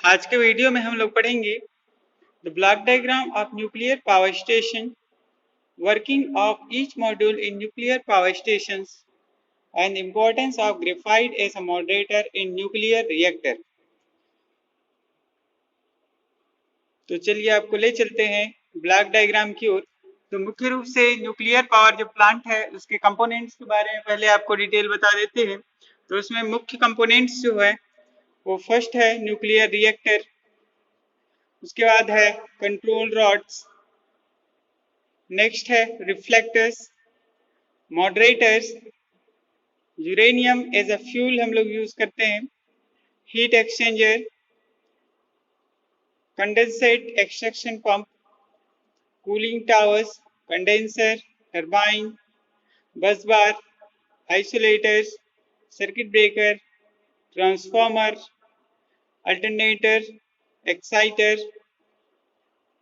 आज के वीडियो में हम लोग पढ़ेंगे the block diagram of nuclear power station, working of each module in nuclear power stations and importance of graphite as a moderator in nuclear reactor. तो चलिए आपको ले चलते हैं ब्लॉक डायग्राम की ओर। तो मुख्य रूप से न्यूक्लियर पावर जो प्लांट है उसके कंपोनेंट्स के बारे में पहले आपको डिटेल बता देते हैं। तो उसमें मुख्य कंपोनेंट्स जो है वो फर्स्ट है न्यूक्लियर रिएक्टर, उसके बाद है कंट्रोल रॉड्स, नेक्स्ट है reflectors, moderators, uranium as a fuel हम लोग यूज करते हैं, heat exchanger, condensate extraction pump, cooling towers, condenser, turbine, bus bar, isolators, circuit breaker, transformer, alternator, exciter.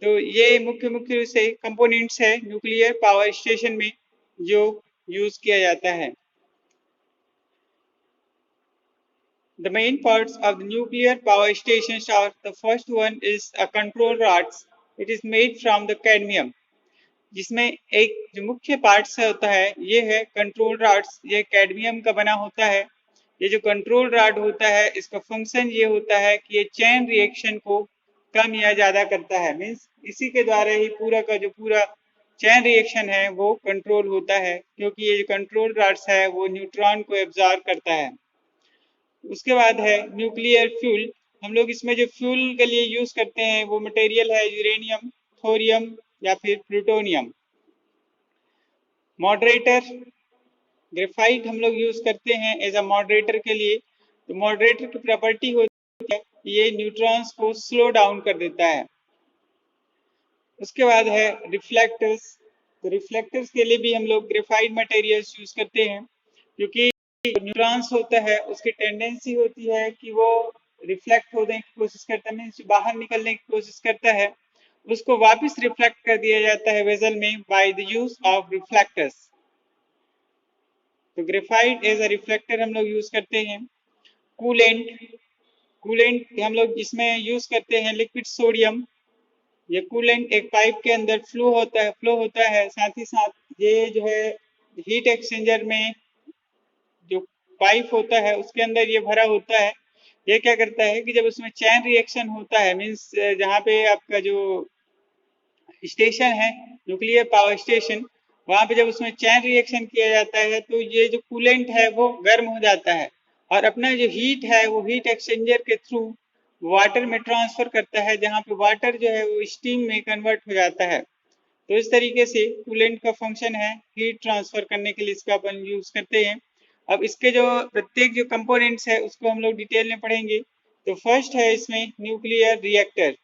तो ये मुख्य रूप से कंपोनेंट्स है न्यूक्लियर पावर स्टेशन में जो यूज किया जाता है। The main parts of the nuclear power stations are: the first one is a control rods. It is made from the cadmium. जिसमें एक जो मुख्य पार्ट्स होता है ये है कंट्रोल रॉड्स। ये कैडमियम का बना होता है। ये जो कंट्रोल रॉड होता है इसका फंक्शन ये होता है कि ये चेन रिएक्शन को कम या ज़्यादा करता है। मीन्स इसी के द्वारा ही पूरा का जो पूरा चेन रिएक्शन है वो कंट्रोल होता है, क्योंकि ये जो कंट्रोल रॉड्स है वो न्यूट्रॉन को एब्जॉर्ब करता है। उसके बाद है न्यूक्लियर फ्यूल। हम लोग इसमें जो फ्यूल के लिए यूज करते हैं वो मटेरियल है यूरेनियम, थोरियम या फिर प्लूटोनियम। मॉडरेटर, ग्रेफाइट हम लोग यूज करते हैं एज अ मॉडरेटर के लिए। तो मॉडरेटर की प्रॉपर्टी होती है ये न्यूट्रॉन्स को स्लो डाउन कर देता है। उसके बाद है रिफ्लेक्टर्स। तो रिफ्लेक्टर्स के लिए भी हम लोग ग्रेफाइट मटेरियल्स यूज करते हैं, क्योंकि न्यूट्रॉन्स होता है उसकी टेंडेंसी होती है कि वो रिफ्लेक्ट होने की कोशिश करता है, मीन्स बाहर निकलने की कोशिश करता है, उसको वापस रिफ्लेक्ट कर दिया जाता है वेसल में by the use of reflectors. तो ग्रेफाइट एज अ रिफ्लेक्टर हम लोग यूज करते हैं। कूलेंट, कूलेंट हम लोग इसमें यूज करते हैं लिक्विड सोडियम। ये कूलेंट एक पाइप के अंदर फ्लो होता है। साथ ही साथ ये जो है हीट एक्सचेंजर में जो पाइप होता है उसके अंदर ये भरा होता है। ये क्या करता है कि जब उसमें चैन रिएक्शन होता है, मीन्स जहाँ पे आपका जो स्टेशन है न्यूक्लियर पावर स्टेशन, वहां पे जब उसमें चैन रिएक्शन किया जाता है तो ये जो कूलेंट है वो गर्म हो जाता है और अपना जो हीट है वो हीट एक्सचेंजर के थ्रू वाटर में ट्रांसफर करता है, जहाँ पे वाटर जो है वो स्टीम में कन्वर्ट हो जाता है। तो इस तरीके से कूलेंट का फंक्शन है हीट ट्रांसफर करने के लिए इसका अपन यूज करते हैं। अब इसके जो प्रत्येक जो कंपोनेंट्स है उसको हम लोग डिटेल में पढ़ेंगे। तो फर्स्ट है इसमें nuclear reactor.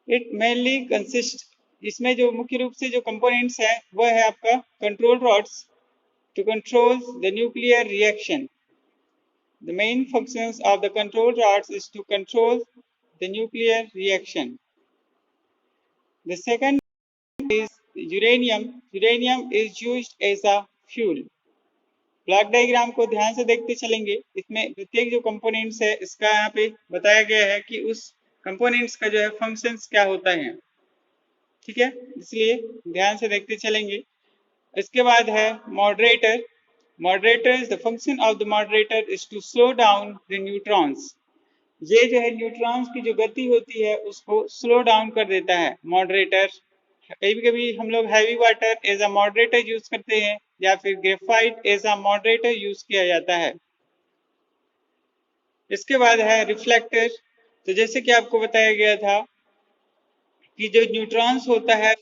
It mainly consist, इसमें जो मुख्य रूप से जो कंपोनेंट्स है वह है आपका control rods to control the nuclear reaction. The main functions of the control rods is to control the nuclear reaction. The second is uranium. Uranium is used as a fuel. Block diagram को ध्यान से देखते चलेंगे। इसमें प्रत्येक जो components है इसका यहाँ पे बताया गया है कि उस कंपोनेंट्स का जो है फंक्शंस क्या होता है। ठीक है, इसलिए ध्यान से देखते चलेंगे। इसके बाद है moderator. Moderator is the function of the moderator is to slow down the neutrons. ये जो है न्यूट्रॉन्स की जो गति होती है उसको स्लो डाउन कर देता है मॉडरेटर। कभी कभी हम लोग heavy water as a moderator use करते हैं या फिर graphite as a moderator use किया जाता है। इसके बाद है रिफ्लेक्टर। तो जैसे कि आपको बताया गया था कि जो न्यूट्रॉन्स होता है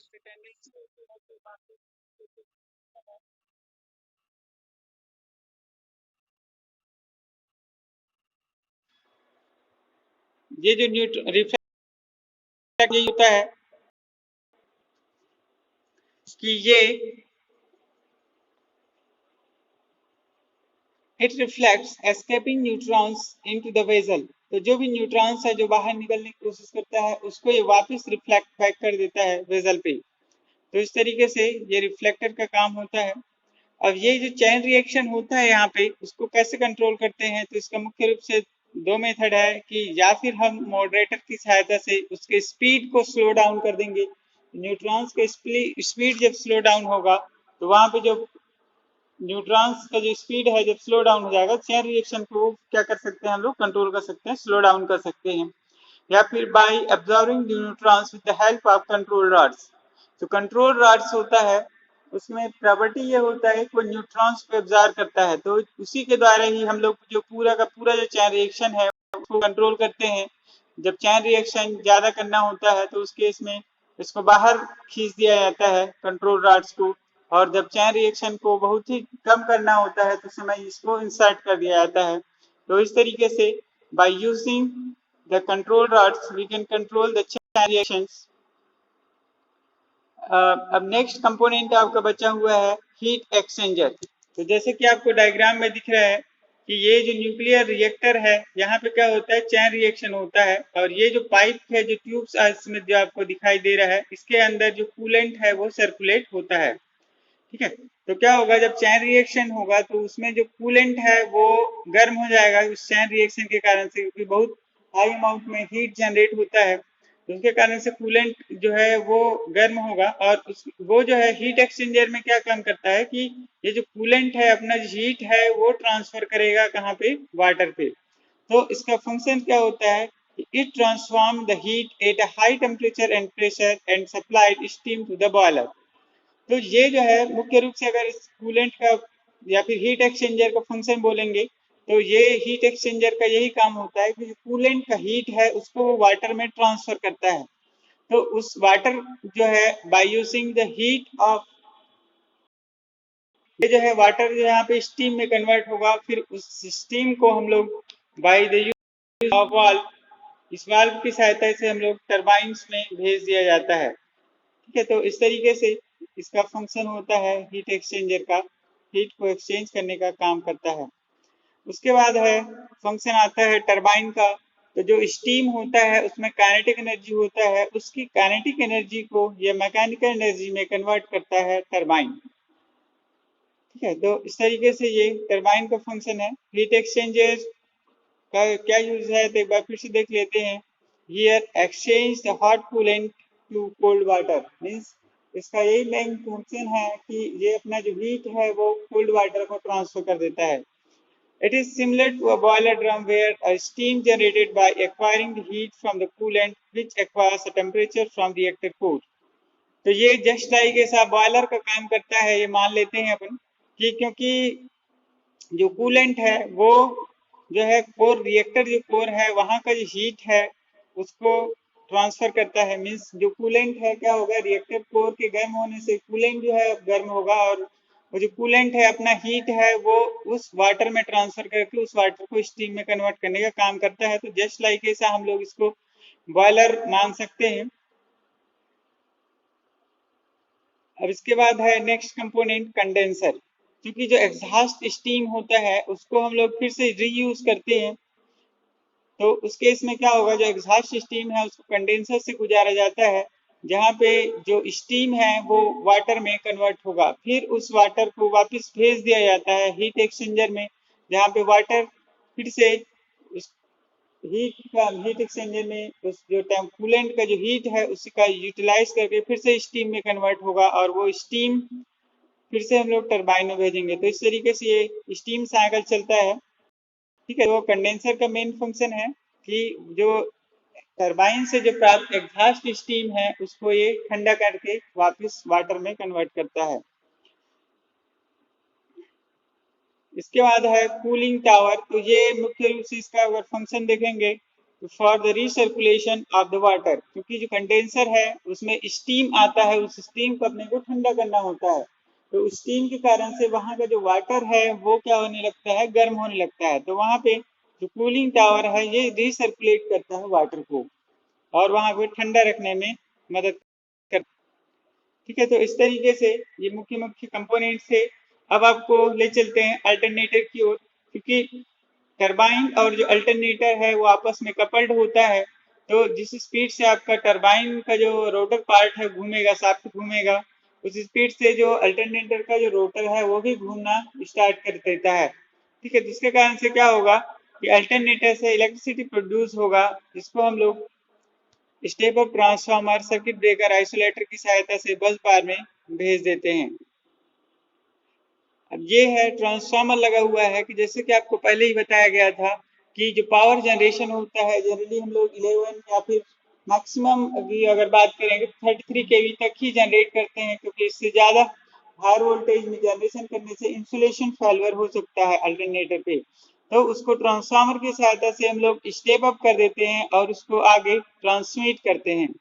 ये जो रिफ्लेक्ट ये होता है कि ये it reflects escaping neutrons into the vessel. तो जो भी न्यूट्रॉन्स है जो बाहर निकलने की कोशिश करता है उसको ये वापस रिफ्लेक्ट बैक कर देता है वेसल पे। तो इस तरीके से ये रिफ्लेक्टर का काम होता है। अब ये जो चैन रिएक्शन होता है यहाँ पे उसको कैसे कंट्रोल करते हैं, तो इसका मुख्य रूप से दो मेथड है कि या फिर हम मॉडरेटर की सहायता से उसके स्पीड को स्लो डाउन कर देंगे। न्यूट्रॉन्स का स्पीड जब स्लो डाउन होगा तो वहां पे जो न्यूट्रॉन्स का जो स्पीड है जब स्लो डाउन हो जाएगा, चेन रिएक्शन को क्या कर सकते हैं हम लोग, कंट्रोल कर सकते हैं, स्लो डाउन कर सकते हैं। या फिर by absorbing the neutrons with the help of control rods. जो कंट्रोल रॉड्स होता है उसमें प्रॉपर्टी ये होता है कि वो न्यूट्रॉन्स को एब्जॉर्ब करता है, तो उसी के द्वारा ही हम लोग जो पूरा का पूरा जो चैन रिएक्शन है उसको कंट्रोल करते हैं। जब चैन रिएक्शन ज्यादा करना होता है तो उस केस में इसको बाहर खींच दिया जाता है कंट्रोल रॉड्स को, और जब चैन रिएक्शन को बहुत ही कम करना होता है तो समय इसको इंसर्ट कर दिया जाता है। तो इस तरीके से by using the control rods we can control the chain reactions. अब नेक्स्ट कंपोनेंट आपका बचा हुआ है हीट एक्सचेंजर। तो जैसे कि आपको डायग्राम में दिख रहा है कि ये जो न्यूक्लियर रिएक्टर है यहाँ पे क्या होता है, चैन रिएक्शन होता है, और ये जो पाइप है जो ट्यूब्स इसमें जो आपको दिखाई दे रहा है इसके अंदर जो कूलेंट है वो सर्कुलेट होता है। ठीक है, तो क्या होगा जब चैन रिएक्शन होगा तो उसमें जो कूलेंट है वो गर्म हो जाएगा उस चैन रिएक्शन के कारण से, क्योंकि बहुत हाई अमाउंट में हीट जनरेट होता है, तो उसके कारण से कूलेंट जो है वो गर्म होगा। और वो जो है हीट एक्सचेंजर में क्या काम करता है कि ये जो कूलेंट है अपना जो हीट है वो ट्रांसफर करेगा कहाँ पे, वाटर पे। तो इसका फंक्शन क्या होता है, it transform the heat at a high temperature and pressure and supplied steam to the boiler. तो ये जो है मुख्य रूप से अगर इस कूलेंट का या फिर हीट एक्सचेंजर का फंक्शन बोलेंगे तो ये हीट एक्सचेंजर का यही काम होता है कि जो कूलेंट का हीट है उसको वो वाटर में ट्रांसफर करता है। तो उस वाटर जो है bye using the heat of, ये जो है वाटर जो यहाँ पे स्टीम में कन्वर्ट होगा, फिर उस स्टीम को हम लोग by the use of valve, इस वाल्व की सहायता से हम लोग टरबाइन्स में भेज दिया जाता है। ठीक है, तो इस तरीके से इसका फंक्शन होता है हीट एक्सचेंजर का, हीट को एक्सचेंज करने का काम करता है। उसके बाद है फंक्शन आता है टरबाइन का। तो जो स्टीम होता है उसमें काइनेटिक एनर्जी होता है, उसकी काइनेटिक एनर्जी को ये मैकेनिकल एनर्जी में कन्वर्ट करता है टरबाइन। ठीक है, तो इस तरीके से ये टरबाइन का फंक्शन है। हीट एक्सचेंजर का क्या यूज है तो एक बार फिर से देख लेते हैं। Here exchange the hot coolant to cold water, means इसका यही मेन फंक्शन है कि ये अपना जो हीट है वो कोल्ड वाटर को ट्रांसफर कर देता है। It is similar to a boiler drum where a steam generated by acquiring the heat from the coolant which acquires a temperature from reactor core. तो ये जस्ट लाइक ऐसा boiler का काम करता है, ये मान लेते हैं अपन कि क्योंकि जो कूलेंट है वो जो है कोर, रिएक्टर जो कोर है वहां का जो हीट है उसको ट्रांसफर करता है। मींस जो कूलेंट है क्या होगा, रिएक्टर कोर के गर्म होने से कूलेंट जो है गर्म होगा, और वो जो कूलेंट है अपना हीट है वो उस वाटर में ट्रांसफर करके उस वाटर को स्टीम में कन्वर्ट करने का काम करता है। तो जस्ट लाइक ऐसा हम लोग इसको बॉयलर मान सकते हैं। अब इसके बाद है नेक्स्ट कंपोनेंट कंडेंसर। क्योंकि जो एग्जॉस्ट स्टीम होता है उसको हम लोग फिर से रीयूज करते हैं, तो उस केस में क्या होगा, जो एग्जॉस्ट स्टीम है उसको कंडेंसर से गुजारा जाता है, जहाँ पे जो स्टीम है वो वाटर में कन्वर्ट होगा, फिर उस वाटर को वापस भेज दिया जाता है हीट एक्सचेंजर में, जहाँ पे वाटर फिर से उस हीट एक्सचेंजर में उस जो कूलेंट का जो हीट है उसका यूटिलाइज करके फिर से स्टीम में कन्वर्ट होगा, और वो स्टीम फिर से हम लोग टरबाइन में भेजेंगे। तो इस तरीके से ये स्टीम साइकिल चलता है। ठीक है, तो कंडेंसर का मेन फंक्शन है कि जो टरबाइन से जो प्राप्त एग्जॉस्ट स्टीम है उसको ये ठंडा करके वापस वाटर में कन्वर्ट करता है। इसके बाद है कूलिंग टावर। तो ये मुख्य रूप से इसका अगर फंक्शन देखेंगे तो for the recirculation of the water, क्योंकि जो कंडेंसर है उसमें स्टीम आता है, उस स्टीम को अपने को ठंडा करना होता है, तो उस स्टीम के कारण से वहां का जो वाटर है वो क्या होने लगता है, गर्म होने लगता है। तो वहां पे जो कूलिंग टावर है ये रिसर्कुलेट करता है वाटर को और वहां पे ठंडा रखने में मदद करता है। ठीक है, तो इस तरीके से ये मुख्य मुख्य कंपोनेंट थे। अब आपको ले चलते हैं अल्टरनेटर की ओर। क्योंकि टरबाइन और जो अल्टरनेटर है वो आपस में कपल्ड होता है, तो जिस स्पीड से आपका टरबाइन का जो रोटर पार्ट है घूमेगा, शाफ्ट घूमेगा, उस स्पीड से जो अल्टरनेटर का जो रोटर है वो भी घूमना स्टार्ट कर देता है। ठीक है, जिसके कारण से क्या होगा कि अल्टरनेटर से इलेक्ट्रिसिटी प्रोड्यूस होगा, जिसको हम लोग step up transformer, circuit breaker, isolator की सहायता से बस बार में भेज देते हैं। अब ये है ट्रांसफार्मर लगा हुआ है कि जैसे कि आपको पहले ही बताया गया था कि जो पावर जनरेशन होता है जनरली हम लोग 11 या फिर मैक्सिमम अभी अगर बात करेंगे 33 केवी तक ही जनरेट करते हैं, क्योंकि इससे ज़्यादा हाई वोल्टेज में जनरेशन करने से इंसुलेशन फेल्योर हो सकता है अल्टरनेटर पे। तो उसको ट्रांसफार्मर की सहायता से हम लोग स्टेप अप कर देते हैं और उसको आगे ट्रांसमिट करते हैं।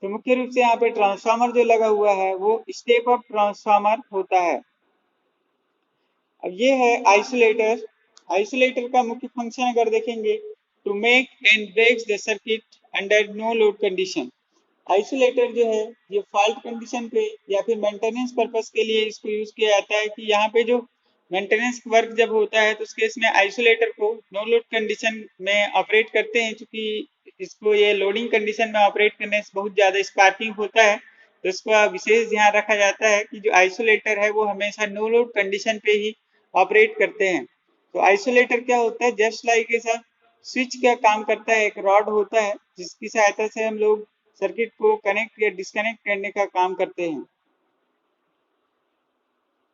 तो मुख्य रूप से यहाँ पे ट्रांसफार्मर जो लगा हुआ है वो स्टेप अप ट्रांसफार्मर होता है। अब ये है आइसोलेटर। आइसोलेटर का मुख्य फंक्शन अगर देखेंगे, to make and breaks the circuit under no load condition. Isolator जो है ये फॉल्ट कंडीशन पे या फिर मेंटेनेंस पर्पस के लिए इसको यूज किया जाता है कि यहाँ पे जो मेंटेनेंस वर्क जब होता है तो उस केस में आइसोलेटर को नो लोड कंडीशन में ऑपरेट करते हैं, क्योंकि इसको ये लोडिंग कंडीशन में ऑपरेट करने से बहुत ज़्यादा स्पार्किंग होता है। तो इसका विशेष ध्यान रखा जाता है कि जो आइसोलेटर है वो हमेशा नो लोड कंडीशन पे ही ऑपरेट करते हैं। तो आइसोलेटर क्या होता है, जस्ट लाइक ऐसा स्विच का काम करता है, एक रॉड होता है जिसकी सहायता से हम लोग सर्किट को कनेक्ट या डिस्कनेक्ट करने का काम करते हैं।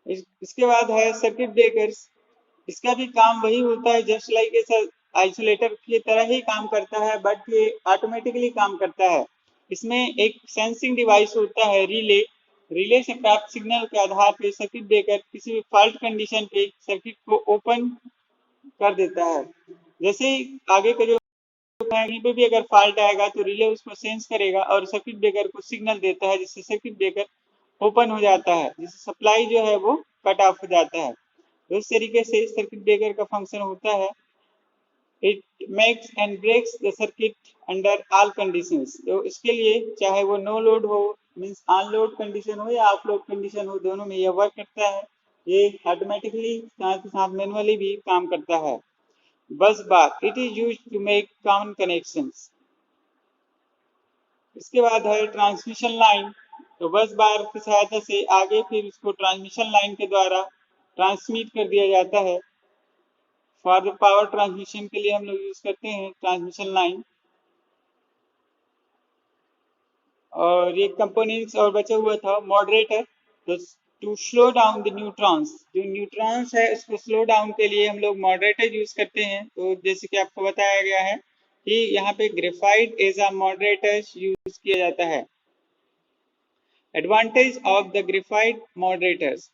इसके बाद है सर्किट ब्रेकर्स। इसका भी काम वही होता है, जस्ट लाइक ऐसा आइसोलेटर की तरह ही काम करता है, बट ये ऑटोमेटिकली काम करता है। इसमें एक सेंसिंग डिवाइस होता है, रिले। रिले से प्राप्त सिग्नल के आधार पर सर्किट ब्रेकर किसी भी फॉल्ट कंडीशन पे सर्किट को ओपन कर देता है। जैसे ही आगे का जो कहीं पे भी अगर फॉल्ट आएगा तो रिले उसको सेंस करेगा और सर्किट ब्रेकर को सिग्नल देता है, जिससे सर्किट ब्रेकर ओपन हो जाता है, जिससे सप्लाई जो है वो कट ऑफ हो जाता है। तो इस तरीके से सर्किट ब्रेकर का फंक्शन होता है। It makes and breaks the circuit under all conditions. तो इसके लिए चाहे वो नो लोड हो, मींस ऑन लोड कंडीशन हो या ऑफ लोड कंडीशन हो, दोनों में यह वर्क करता है। ये ऑटोमेटिकली साथ ही साथ मैनुअली भी काम करता है। Bus bar, it is used to make common connections. इसके बाद है ट्रांसमिशन लाइन। तो बस बार की सहायता से आगे फिर उसको ट्रांसमिशन लाइन के द्वारा ट्रांसमिट कर दिया जाता है। फॉर द पावर ट्रांसमिशन के लिए हम लोग यूज करते हैं ट्रांसमिशन लाइन। और ये कंपोनेंट्स और बचा हुआ था मॉडरेटर। तो to slow down the neutrons, जो न्यूट्रॉन्स है उसको स्लो डाउन के लिए हम लोग मॉडरेटर यूज करते हैं। तो जैसे कि आपको बताया गया है कि यहाँ पे graphite as a moderator use किया जाता है। Advantage of the graphite moderators.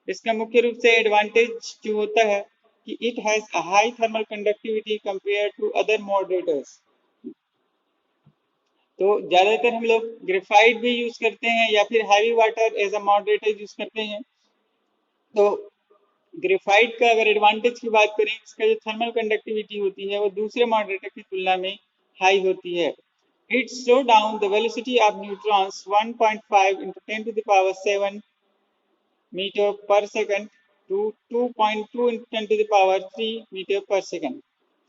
इसका मुख्य रूप से एडवांटेज जो होता है कि it has a high thermal conductivity compare to other moderators. तो ज्यादातर हम लोग ग्रेफाइट भी यूज करते हैं या फिर heavy water as a moderator use करते हैं। तो ग्रेफाइट का अगर एडवांटेज की बात करें, इसका जो थर्मल कंडक्टिविटी होती है वो दूसरे मॉडरेटर की तुलना में हाई होती है। It slow down the velocity of neutrons 1.5 into 10 to the power 7 metre per second to 2.2 into 10 to the power 3 metre per second.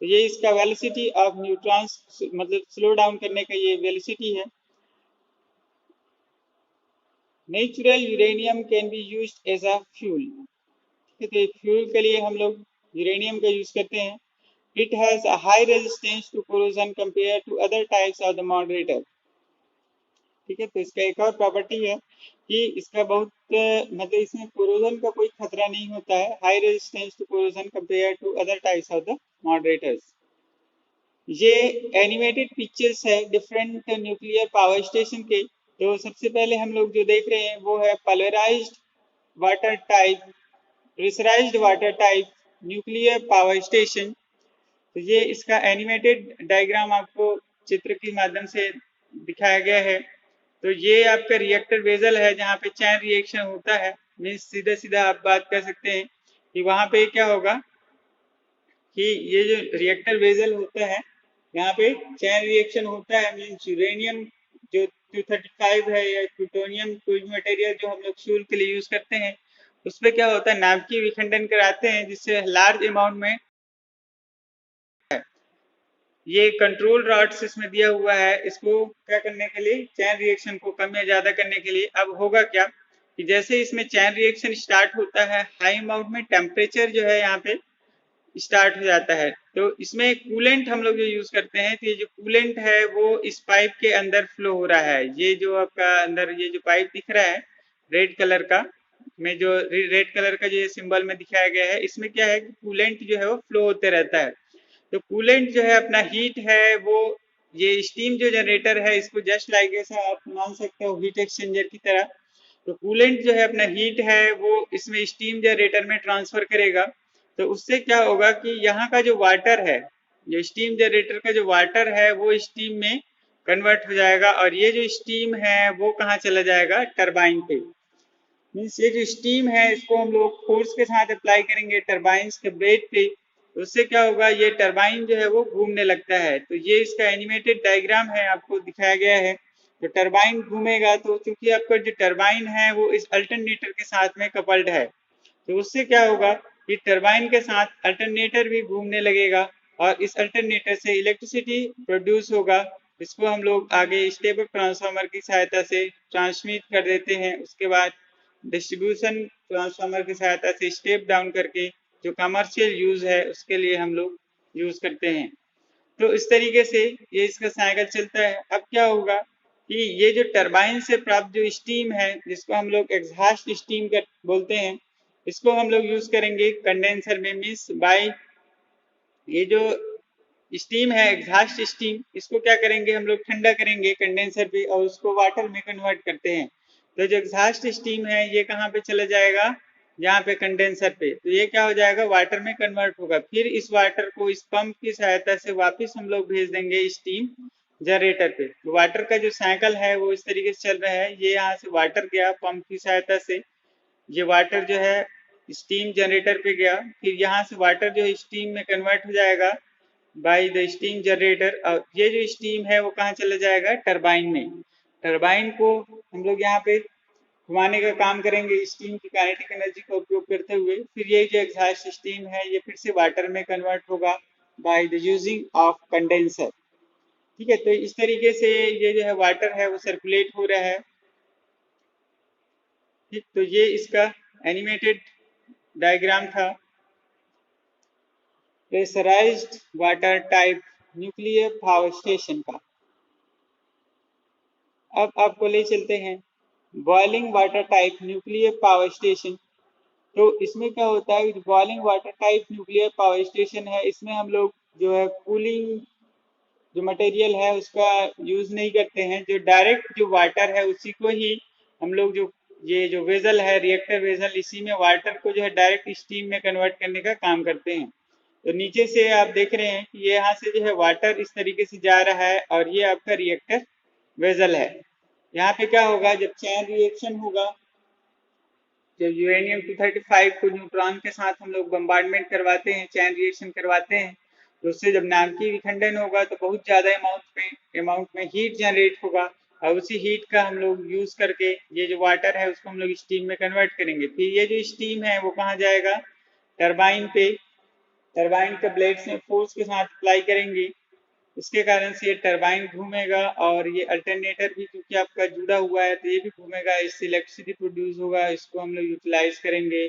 तो ये इसका वेलोसिटी ऑफ न्यूट्रॉन्स, मतलब स्लो डाउन करने का ये वेलोसिटी है। Natural uranium can be used as a fuel. तो fuel के लिए हम लोग यूरेनियम का यूज करते हैं। It has a high resistance to corrosion compare to other types of the moderator. ठीक है, तो इसका एक और प्रॉपर्टी है कि इसका बहुत मतलब इसमें कोरोजन का कोई खतरा नहीं होता है। High resistance to corrosion compare to other types of the moderators. ये एनिमेटेड पिक्चर्स है डिफरेंट न्यूक्लियर पावर स्टेशन के। तो सबसे पहले हम लोग जो देख रहे हैं वो है polarized water type, pressurized water type nuclear power station. तो ये इसका एनिमेटेड डायग्राम आपको चित्र के माध्यम से दिखाया गया है। तो ये आपका रिएक्टर वेजल है जहाँ पे चैन रिएक्शन होता है। मीन्स सीधा सीधा आप बात कर सकते हैं कि वहाँ पे क्या होगा कि ये जो रिएक्टर वेजल होता है यहाँ पे चैन रिएक्शन होता है। मीन्स यूरेनियम जो 235 है या प्लूटोनियम कोई भी मटेरियल जो हम लोग फ्यूल के लिए यूज करते हैं, उसमें क्या होता है नाभिकीय विखंडन कराते हैं जिससे लार्ज अमाउंट में ये कंट्रोल रॉड्स इसमें दिया हुआ है। इसको क्या करने के लिए, चैन रिएक्शन को कम या ज्यादा करने के लिए। अब होगा क्या कि जैसे इसमें चैन रिएक्शन स्टार्ट होता है, हाई अमाउंट में टेम्परेचर जो है यहाँ पे स्टार्ट हो जाता है। तो इसमें कूलेंट हम लोग जो यूज करते हैं, तो ये जो कूलेंट है वो इस पाइप के अंदर फ्लो हो रहा है। ये जो आपका अंदर ये जो पाइप दिख रहा है रेड कलर का, में जो रेड कलर का जो ये सिंबल में दिखाया गया है, इसमें क्या है कि कूलेंट जो है वो फ्लो होते रहता है। तो कूलेंट जो है अपना हीट है वो, ये स्टीम जो जनरेटर है इसको जस्ट लाइक ऐसा आप मान सकते हो हीट एक्सचेंजर की तरह। तो कूलेंट जो है अपना हीट है वो इसमें स्टीम जनरेटर में ट्रांसफर करेगा। तो उससे क्या होगा कि यहाँ का जो वाटर है, जो स्टीम जनरेटर का जो वाटर है वो स्टीम में कन्वर्ट हो जाएगा, और ये जो स्टीम है वो कहाँ चला जाएगा, टरबाइन पे। मीन्स ये जो स्टीम है इसको हम लोग फोर्स के साथ अप्लाई करेंगे टरबाइन के ब्लेड पे, तो उससे क्या होगा, ये टरबाइन जो है वो घूमने लगता है। तो ये इसका एनिमेटेड डायग्राम है, आपको दिखाया गया है। तो टरबाइन घूमेगा, तो चूंकि आपका जो टरबाइन है वो इस अल्टरनेटर के साथ में कपल्ड है, तो उससे क्या होगा कि टरबाइन के साथ अल्टरनेटर भी घूमने लगेगा, और इस अल्टरनेटर से इलेक्ट्रिसिटी प्रोड्यूस होगा। इसको हम लोग आगे स्टेप अप ट्रांसफार्मर की सहायता से ट्रांसमिट कर देते हैं। उसके बाद डिस्ट्रीब्यूशन ट्रांसफार्मर की सहायता से स्टेप डाउन करके जो कमर्शियल यूज है उसके लिए हम लोग यूज करते हैं। तो इस तरीके से ये इसका साइकिल चलता है। अब क्या होगा कि ये जो टरबाइन से प्राप्त जो स्टीम है, जिसको हम लोग एग्जॉस्ट स्टीम कर बोलते हैं, इसको हम लोग यूज करेंगे कंडेंसर में। मीन्स बाय ये जो स्टीम है एग्जॉस्ट स्टीम, इसको क्या करेंगे हम लोग, ठंडा करेंगे कंडेंसर पे और उसको वाटर में कन्वर्ट करते हैं। तो जो एग्जॉस्ट स्टीम है ये कहाँ पे चला जाएगा, यहाँ पे कंडेंसर पे। तो ये क्या हो जाएगा, वाटर में कन्वर्ट होगा। फिर इस वाटर को इस पंप की सहायता से वापस हम लोग भेज देंगे स्टीम जनरेटर पे। तो वाटर का जो साइकिल है वो इस तरीके से चल रहा है। ये यहाँ से वाटर गया पंप की सहायता से, ये वाटर जो है स्टीम जनरेटर पे गया, फिर यहाँ से वाटर जो है स्टीम में कन्वर्ट हो जाएगा बाय द स्टीम जनरेटर, और ये जो स्टीम है वो कहाँ चला जाएगा, टरबाइन में। टरबाइन को हम लोग यहाँ पे घुमाने का काम करेंगे स्टीम की काइनेटिक एनर्जी का उपयोग करते हुए। फिर ये जो एग्जॉस्ट स्टीम है ये फिर से वाटर में कन्वर्ट होगा by the using of condenser. ठीक है, तो इस तरीके से ये जो है वाटर है वो सर्कुलेट हो रहा है। ठीक, तो ये इसका एनिमेटेड डायग्राम था pressurized water type nuclear power station का। अब आपको ले चलते हैं boiling water type nuclear power station. तो इसमें क्या होता है, boiling water type nuclear power station है, इसमें हम लोग जो है कूलिंग जो मटेरियल है उसका यूज नहीं करते हैं। जो डायरेक्ट जो वाटर है उसी को ही हम लोग जो ये जो वेजल है रिएक्टर वेजल, इसी में वाटर को जो है डायरेक्ट स्टीम में कन्वर्ट करने का काम करते हैं। तो नीचे से आप देख रहे हैं कि ये यहाँ से जो है वाटर इस तरीके से जा रहा है, और ये आपका रिएक्टर वेजल है। यहाँ पे क्या होगा, जब चैन रिएक्शन होगा, जब यूरेनियम 235 को न्यूट्रॉन के साथ हम लोग बम्बार्डमेंट करवाते हैं, चैन रिएक्शन करवाते हैं, तो उससे जब नाभिकीय विखंडन होगा तो बहुत ज़्यादा अमाउंट में हीट जनरेट होगा, और उसी हीट का हम लोग यूज करके ये जो वाटर है उसको हम लोग स्टीम में कन्वर्ट करेंगे। फिर ये जो स्टीम है वो कहाँ जाएगा, टरबाइन पे। टरबाइन के ब्लेड से फोर्स के साथ अप्लाई करेंगे, इसके कारण से ये टरबाइन घूमेगा, और ये अल्टरनेटर भी क्योंकि आपका जुड़ा हुआ है तो ये भी घूमेगा, इससे इलेक्ट्रिसिटी प्रोड्यूस होगा। इसको हम लोग यूटिलाइज करेंगे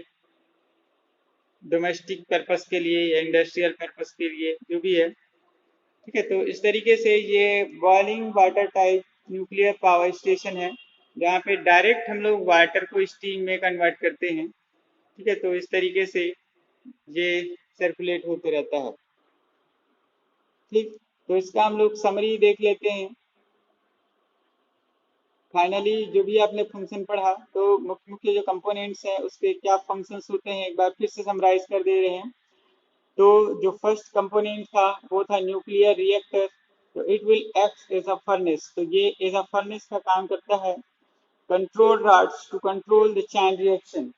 डोमेस्टिक पर्पस के लिए या इंडस्ट्रियल पर्पस के लिए, जो भी है। ठीक है, तो इस तरीके से ये boiling water type nuclear power station है, जहाँ पे डायरेक्ट हम लोग वाटर को स्टीम में कन्वर्ट करते हैं। ठीक है, तो इस तरीके से ये सर्कुलेट होते रहता है। ठीक, तो इसका हम लोग समरी देख लेते हैं। फाइनली जो भी आपने फंक्शन पढ़ा, तो मुख्य मुख्य जो कंपोनेंट्स हैं उसके क्या फंक्शंस होते हैं एक बार फिर से समराइज कर दे रहे हैं। तो जो फर्स्ट कंपोनेंट था वो था न्यूक्लियर रिएक्टर। तो it will act as a furnace, तो ये एज अ फर्नेस का काम करता है। Control rods to control the chain reaction.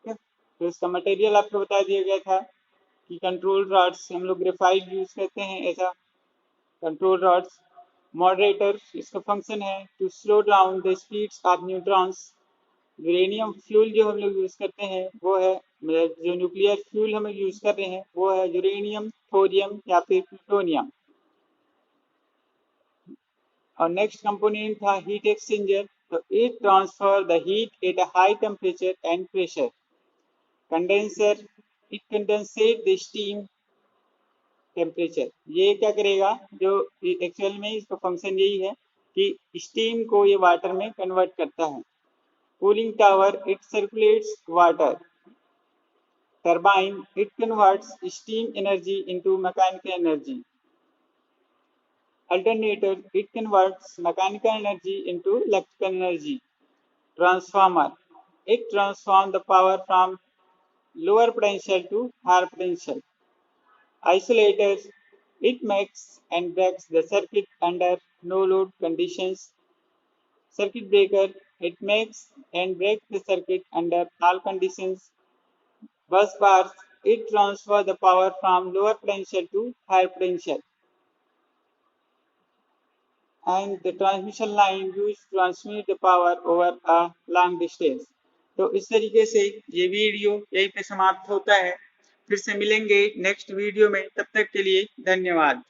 तो इसका मटेरियल आपको बता दिया गया था कि कंट्रोल रॉड्स हम लोग ग्रेफाइट यूज करते हैं ऐसा कंट्रोल रॉड्स। मॉडरेटर, इसका फंक्शन है to slow down the speeds of neutrons. Uranium fuel जो हम लोग यूज करते हैं वो है, मतलब जो न्यूक्लियर फ्यूल हम यूज कर रहे हैं वो है यूरेनियम, थोरियम या फिर प्लूटोनियम। और नेक्स्ट कंपोनेंट था हीट एक्सचेंजर। तो it transfer the heat at a high temperature and pressure. Condenser, it condensate the steam temperature. ये क्या करेगा, जो एक्चुअल में इसका फंक्शन यही है कि स्टीम को ये वाटर में कन्वर्ट करता है। Cooling tower, it circulates water. Turbine, it converts steam energy into mechanical energy. Alternator, it converts mechanical energy into electrical energy. Transformer, it transforms the power from lower potential to higher potential. Isolators, it makes and breaks the circuit under no load conditions. Circuit breaker, it makes and breaks the circuit under all conditions. Bus bars, it transfers the power from lower potential to higher potential. And the transmission line used to transmit the power over a long distance। तो इस तरीके से ये video यहीं पे समाप्त होता है। फिर से मिलेंगे नेक्स्ट वीडियो में, तब तक के लिए धन्यवाद।